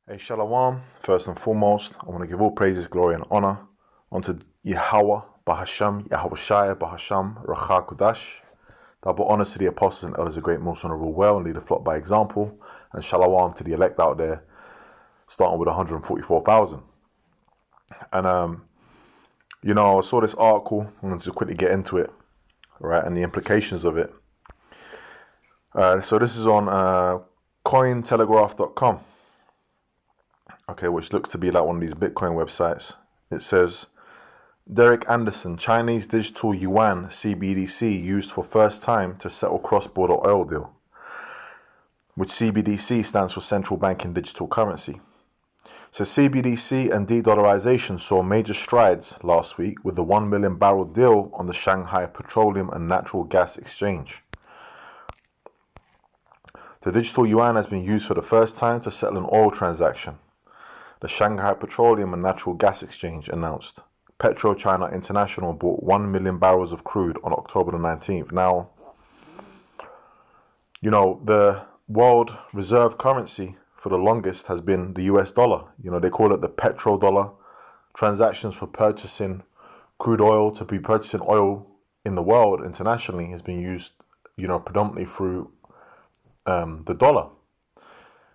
Hey, Shalom. First and foremost, I want to give all praises, glory, and honor unto Yahweh, Bahasham, Yahweh Shai, Bahasham, Racha Kudash. Double honors to the apostles and elders of great most honor rule well and lead the flock by example. And Shalom to the elect out there, starting with 144,000. And, I saw this article. I wanted to quickly get into it, right, and the implications of it. So this is on cointelegraph.com. Okay, which looks to be like one of these Bitcoin websites. It says, Derek Anderson, Chinese digital yuan CBDC used for first time to settle cross-border oil deal, which CBDC stands for Central Banking Digital Currency. So CBDC and de-dollarization saw major strides last week with the 1 million barrel deal on the Shanghai Petroleum and Natural Gas Exchange. The digital yuan has been used for the first time to settle an oil transaction. The Shanghai Petroleum and Natural Gas Exchange announced PetroChina International bought 1 million barrels of crude on October the 19th. Now, the world reserve currency for the longest has been the US dollar. They call it the petrodollar. Transactions for purchasing crude oil, to be purchasing oil in the world internationally, has been used, predominantly through the dollar.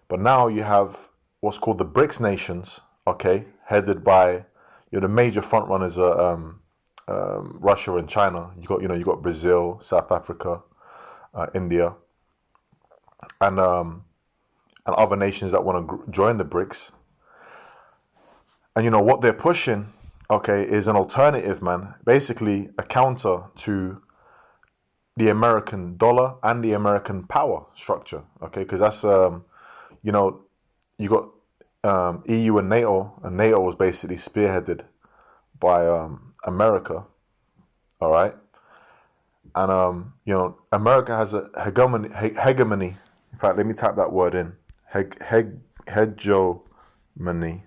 But now you have what's called the BRICS nations, okay, headed by the major front runners are Russia and China. You got Brazil, South Africa, India, and other nations that want to join the BRICS. And what they're pushing, okay, is an alternative, man. Basically, a counter to the American dollar and the American power structure, okay, because that's you got EU and NATO was basically spearheaded by America, all right? And, America has a hegemony. In fact, let me type that word in. Hegemony,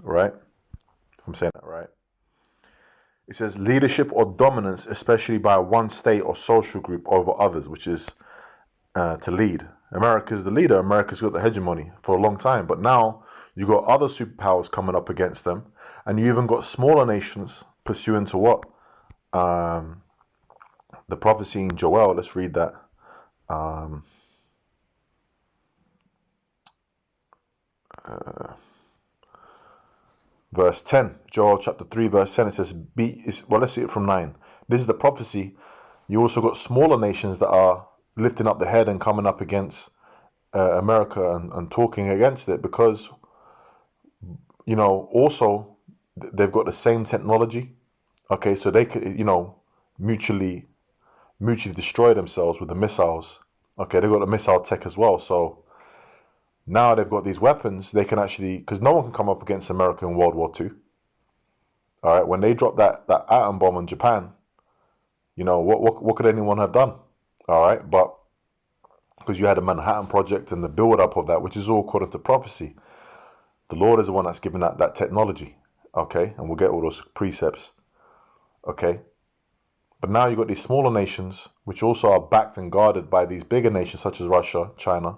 right? If I'm saying that right. It says leadership or dominance, especially by one state or social group over others, which is to lead. America's the leader. America's got the hegemony for a long time. But now you got other superpowers coming up against them. And you even got smaller nations pursuant to what? The prophecy in Joel. Let's read that. Verse 10. Joel chapter 3 verse 10. It says, let's see it from 9. This is the prophecy. You also got smaller nations that are lifting up the head and coming up against America and talking against it because, also they've got the same technology. Okay, so they could, mutually destroy themselves with the missiles. Okay, they've got the missile tech as well. So now they've got these weapons. They can actually, because no one can come up against America in World War II. All right, when they dropped that atom bomb on Japan, what could anyone have done? All right, but because you had the Manhattan Project and the build-up of that, which is all according to prophecy, the Lord is the one that's given that technology, okay? And we'll get all those precepts, okay? But now you've got these smaller nations, which also are backed and guarded by these bigger nations, such as Russia, China,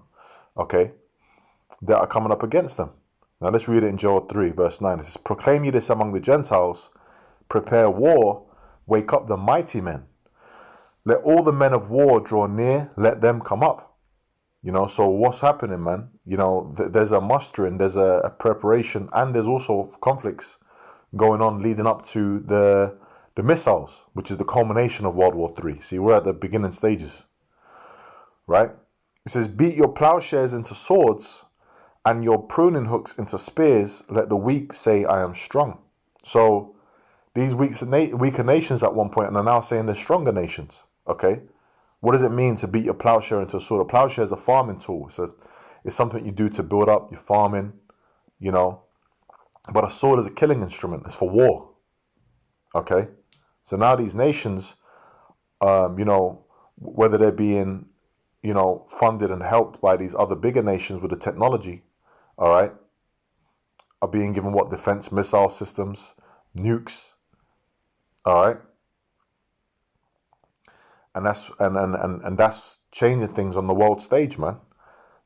okay, that are coming up against them. Now let's read it in Joel 3, verse 9. It says, proclaim ye this among the Gentiles, prepare war, wake up the mighty men. Let all the men of war draw near, let them come up. So what's happening, man? There's a mustering, there's a preparation, and there's also conflicts going on leading up to the missiles, which is the culmination of World War III. See, we're at the beginning stages, right? It says, beat your plowshares into swords and your pruning hooks into spears. Let the weak say, I am strong. So these weaker nations at one point are now saying they're stronger nations. Okay, what does it mean to beat your plowshare into a sword? A plowshare is a farming tool. It's something you do to build up your farming, But a sword is a killing instrument. It's for war. Okay, so now these nations, whether they're being, funded and helped by these other bigger nations with the technology, all right, are being given what? Defense missile systems, nukes, all right. And that's changing things on the world stage, man.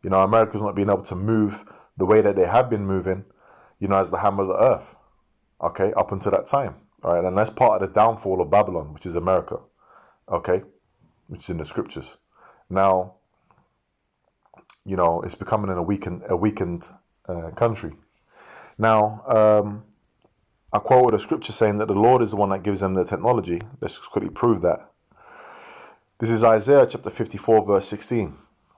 America's not being able to move the way that they have been moving, as the hammer of the earth, okay, up until that time. All right, and that's part of the downfall of Babylon, which is America, okay, which is in the scriptures. Now, it's becoming a weakened country. Now, I quoted a scripture saying that the Lord is the one that gives them the technology. Let's quickly prove that. This is Isaiah chapter 54, verse 16.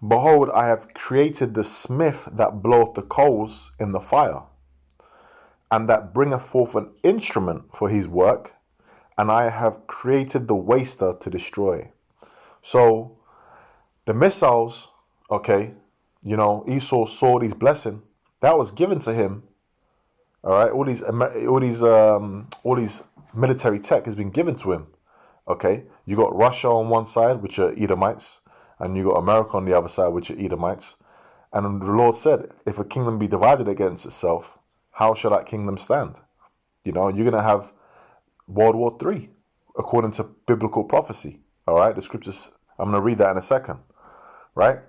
Behold, I have created the smith that bloweth the coals in the fire, and that bringeth forth an instrument for his work, and I have created the waster to destroy. So, the missiles, okay, Esau saw these blessing that was given to him. All right, all these military tech has been given to him. Okay, you got Russia on one side, which are Edomites, and you got America on the other side, which are Edomites. And the Lord said, if a kingdom be divided against itself, how shall that kingdom stand? You're going to have World War III, according to biblical prophecy. All right, the scriptures, I'm going to read that in a second. Right?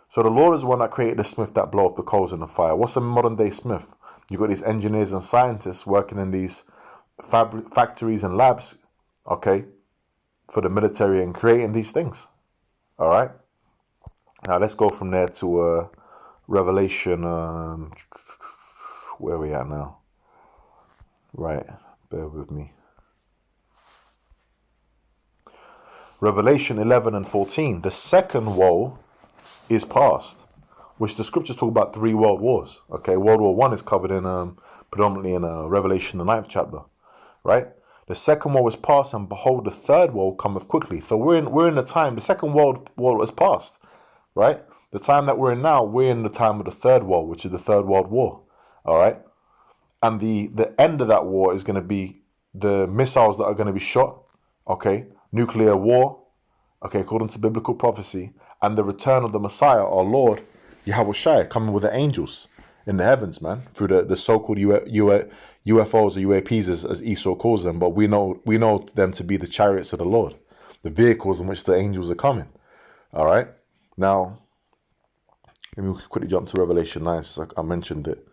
So the Lord is the one that created the smith that bloweth the coals in the fire. What's a modern day smith? You got these engineers and scientists working in these factories and labs, okay, for the military and creating these things. All right. Now let's go from there to Revelation. Where are we at now? Right. Bear with me. Revelation 11 and 14. The second woe is past, which the scriptures talk about 3 world wars. Okay, World War I is covered in predominantly in Revelation the 9th chapter, right? The second woe is past, and behold, the third woe cometh quickly. So we're in the time. The second world war is past, right? The time that we're in now, we're in the time of the third woe, which is the Third World War. All right, and the end of that war is going to be the missiles that are going to be shot. Okay, nuclear war. Okay, according to biblical prophecy, and the return of the Messiah, our Lord Yahushua, coming with the angels in the heavens, man, through the so-called UFOs or UAPs as Esau calls them, but we know them to be the chariots of the Lord, the vehicles in which the angels are coming. All right, now let me quickly jump to Revelation 9, since I mentioned it.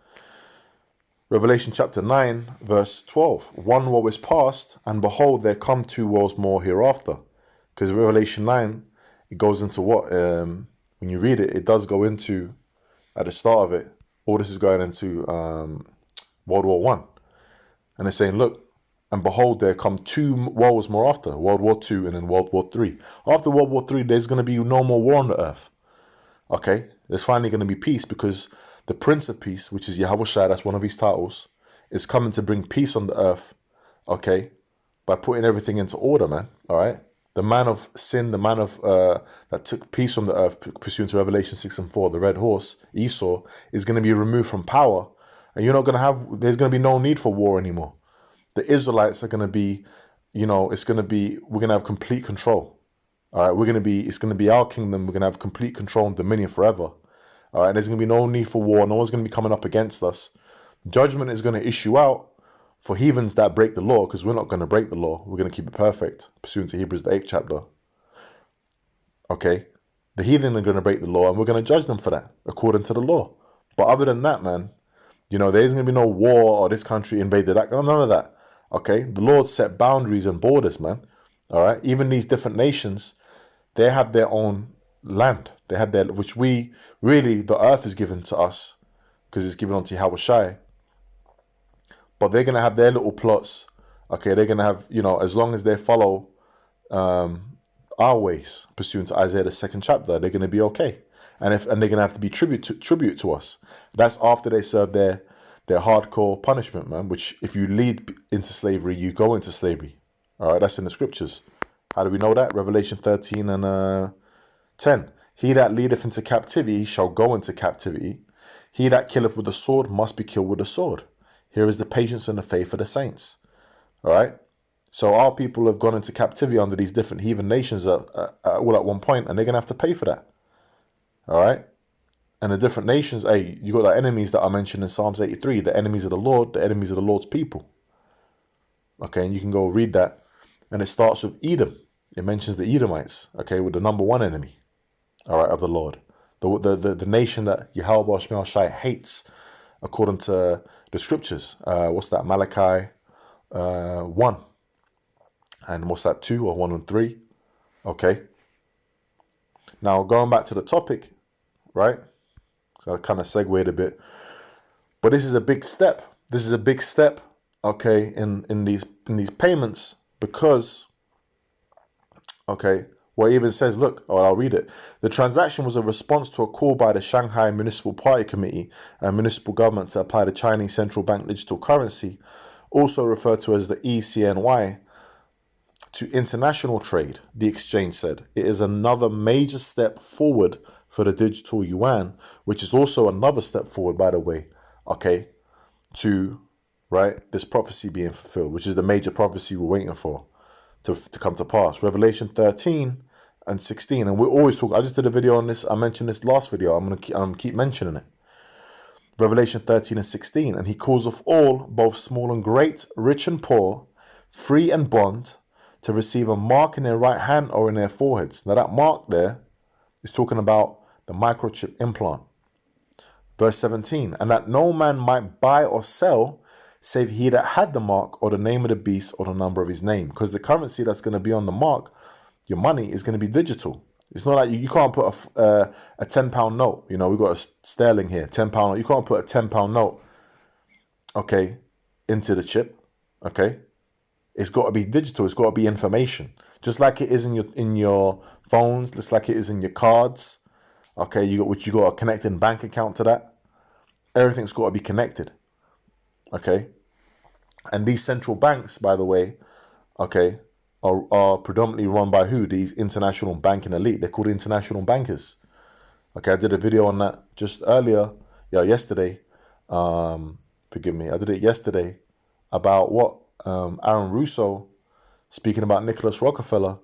Revelation chapter 9, verse 12. One woe is past, and behold, there come 2 woes more hereafter. Because Revelation 9, it goes into what? When you read it, it does go into, at the start of it, all this is going into World War I. And it's saying, look, and behold, there come 2 woes more after, World War II and then World War III. After World War III, there's going to be no more war on the earth. Okay? There's finally going to be peace, because the Prince of Peace, which is Yahushua, that's one of his titles, is coming to bring peace on the earth, okay, by putting everything into order, man, all right? The man of sin, the man of that took peace from the earth, pursuant to Revelation 6 and 4, the red horse, Esau, is going to be removed from power, and there's going to be no need for war anymore. The Israelites are going to be, we're going to have complete control, all right? It's going to be our kingdom. We're going to have complete control and dominion forever. All right, there's going to be no need for war. No one's going to be coming up against us. Judgment is going to issue out for heathens that break the law, because we're not going to break the law. We're going to keep it perfect, pursuant to Hebrews the 8th chapter. Okay, the heathen are going to break the law, and we're going to judge them for that, according to the law. But other than that, man, there isn't going to be no war or this country invaded that. None of that. Okay, the Lord set boundaries and borders, man. All right, even these different nations, they have their own land. They had their, which the earth is given to us, because it's given unto Yahushua. But they're going to have their little plots. Okay, they're going to have, as long as they follow our ways, pursuant to Isaiah the 2nd chapter, they're going to be okay. And they're going to have to be tribute to us. That's after they serve their hardcore punishment, man, which if you lead into slavery, you go into slavery. All right, that's in the scriptures. How do we know that? Revelation 13 and 10. He that leadeth into captivity shall go into captivity. He that killeth with the sword must be killed with the sword. Here is the patience and the faith of the saints. All right. So our people have gone into captivity under these different heathen nations all at one point, and they're going to have to pay for that. All right. And the different nations, hey, you got the enemies that I mentioned in Psalms 83, the enemies of the Lord, the enemies of the Lord's people. Okay. And you can go read that. And it starts with Edom. It mentions the Edomites, okay, with the number 1 enemy, all right, of the Lord the nation that Yahweh Shemel Shai hates, according to the scriptures. What's that? Malachi 1. And what's that? 2 or 1 and 3? Okay. Now, going back to the topic, right? So I kind of segued a bit. But this is a big step. This is a big step, okay, in these payments, because, okay, well, it even says, look, I'll read it. The transaction was a response to a call by the Shanghai Municipal Party Committee and municipal government to apply the Chinese central bank digital currency, also referred to as the ECNY, to international trade, the exchange said. It is another major step forward for the digital yuan, which is also another step forward, by the way, okay, to, right, this prophecy being fulfilled, which is the major prophecy we're waiting for to come to pass. Revelation 13 and 16. And we always talk, I just did a video on this. I mentioned this last video. I'm gonna keep mentioning it. Revelation 13 and 16. And he calls of all, both small and great, rich and poor, free and bond, to receive a mark in their right hand or in their foreheads. Now that mark there is talking about the microchip implant. Verse 17. And that no man might buy or sell save he that had the mark or the name of the beast or the number of his name. Because the currency that's going to be on the mark, your money, is going to be digital. It's not like you can't put a £10 note. You know, we've got a sterling here, £10 note. You can't put a £10 note, okay, into the chip, okay? It's got to be digital. It's got to be information. Just like it is in your phones, just like it is in your cards, okay? You got a connected bank account to that. Everything's got to be connected, okay? And these central banks, by the way, okay, are predominantly run by who? These international banking elite. They're called international bankers. Okay, I did a video on that just earlier, yesterday. Forgive me, I did it yesterday about what Aaron Russo speaking about Nicholas Rockefeller,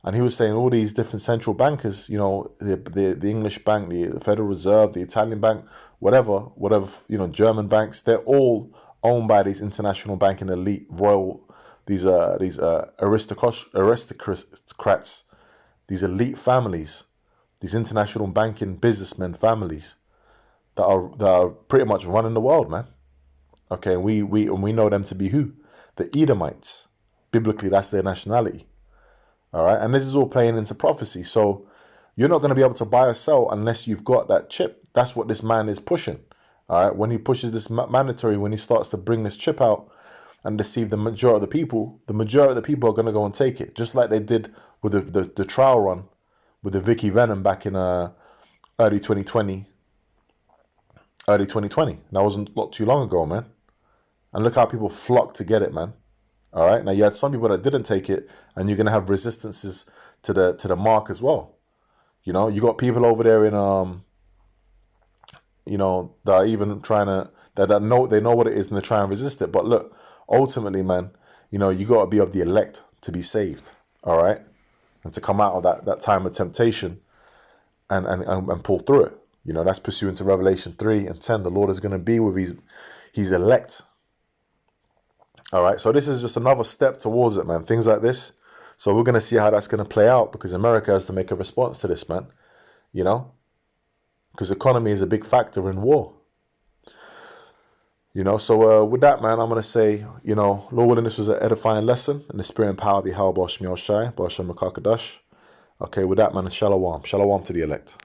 and he was saying all these different central bankers, you know, the English bank, the Federal Reserve, the Italian bank, whatever, you know, German banks, they're all owned by these international banking elite, these aristocrats, these elite families, these international banking businessmen families that are pretty much running the world, man. Okay, and we know them to be who? The Edomites. Biblically, that's their nationality. All right, and this is all playing into prophecy. So you're not going to be able to buy or sell unless you've got that chip. That's what this man is pushing. All right, when he pushes this mandatory, when he starts to bring this chip out and deceive the majority of the people are going to go and take it, just like they did with the trial run with the Vicky Venom back in early 2020. That wasn't not too long ago, man. And look how people flocked to get it, man. All right. Now you had some people that didn't take it, and you're going to have resistances to the mark as well. You know, you got people over there in you know, that are even trying to they know what it is and they try and resist it. But look, ultimately, man, you know, you got to be of the elect to be saved. All right, and to come out of that time of temptation and pull through it. You know, that's pursuant to Revelation 3 and 10. The Lord is going to be with his elect. All right, so this is just another step towards it, man. Things like this. So we're going to see how that's going to play out, because America has to make a response to this, man. You know, because economy is a big factor in war. You know, so with that, man, I'm going to say, you know, Lord willing, this was an edifying lesson in the spirit and power of Yahweh Shai, B'Hashem Makakadash. Okay, with that, man, shalom. Shalom to the elect.